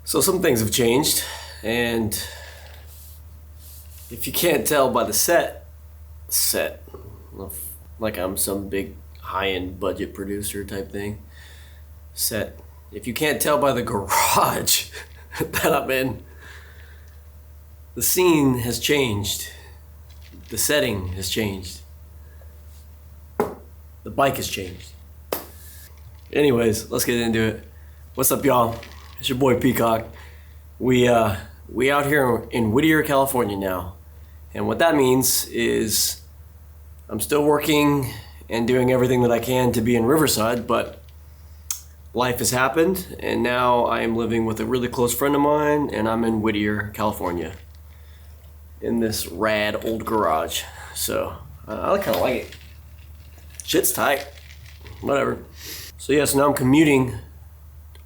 So some things have changed, and if you can't tell by the set, like I'm some big high-end budget producer type thing, set. If you can't tell by the garage that I'm in, the scene has changed. The setting has changed. The bike has changed. Anyways, let's get into it. What's up, y'all? It's your boy Peacock. We out here in Whittier, California now. And what that means is I'm still working and doing everything that I can to be in Riverside, but life has happened, and now I am living with a really close friend of mine, and I'm in Whittier, California, in this rad old garage. So I kind of like it. Shit's tight. Whatever. So yeah, so now I'm commuting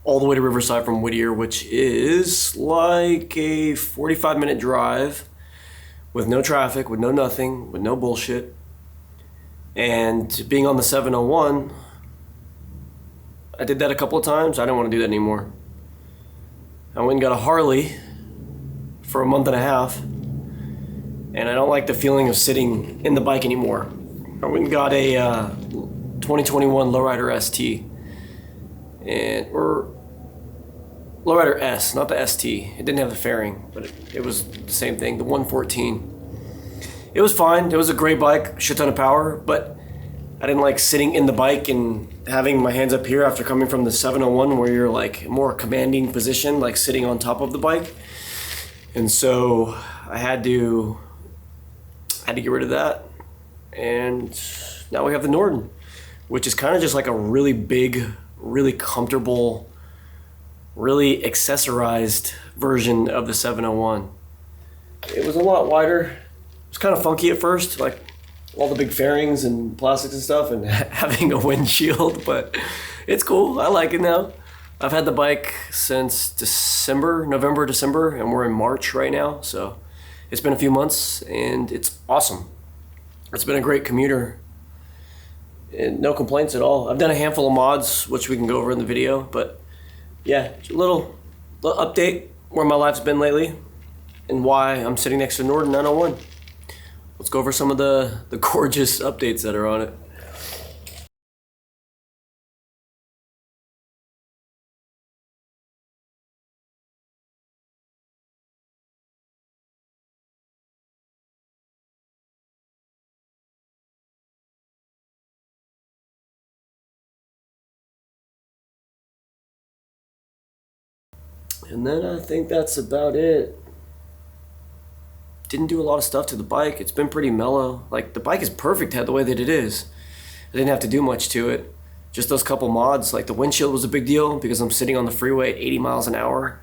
all the way to Riverside from Whittier, which is like a 45-minute drive with no traffic, with no nothing, with no bullshit. And being on the 701, I did that a couple of times. I didn't want to do that anymore. I went and got a Harley for a month and a half, and I don't like the feeling of sitting in the bike anymore. I went and got a 2021 Lowrider ST, or Lowrider S, not the ST. It didn't have the fairing, but it was the same thing, the 114. It was fine. It was a great bike, shit ton of power, but I didn't like sitting in the bike and having my hands up here after coming from the 701, where you're like more commanding position, like sitting on top of the bike. And so I had to get rid of that. And now we have the Norden, which is kind of just like a really big, really comfortable, really accessorized version of the 701. It was a lot wider. It was kind of funky at first, like all the big fairings and plastics and stuff, and having a windshield, but it's cool. I like it now. I've had the bike since November, December, and we're in March right now, so it's been a few months, and it's awesome. It's been a great commuter, and no complaints at all. I've done a handful of mods, which we can go over in the video, but yeah, a little update where my life's been lately and why I'm sitting next to Norden 901. Let's go over some of the gorgeous updates that are on it. And then I think that's about it. Didn't do a lot of stuff to the bike. It's been pretty mellow. Like, the bike is perfect the way that it is. I didn't have to do much to it. Just those couple mods. Like, the windshield was a big deal because I'm sitting on the freeway at 80 miles an hour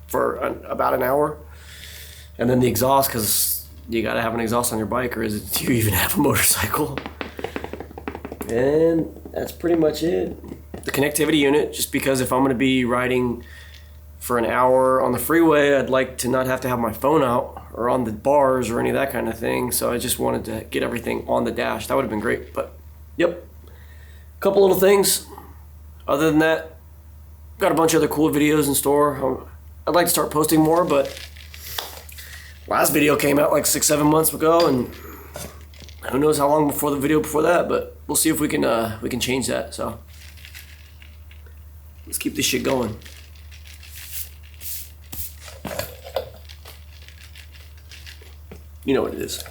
for about an hour. And then the exhaust, because you gotta have an exhaust on your bike, or do you even have a motorcycle? And that's pretty much it. The connectivity unit, just because if I'm gonna be riding for an hour on the freeway, I'd like to not have to have my phone out or on the bars or any of that kind of thing. So I just wanted to get everything on the dash. That would have been great, but yep. Couple little things. Other than that, got a bunch of other cool videos in store. I'd like to start posting more, but last video came out like 6-7 months ago, and who knows how long before the video before that, but we'll see if we can change that. So let's keep this shit going. You know what it is.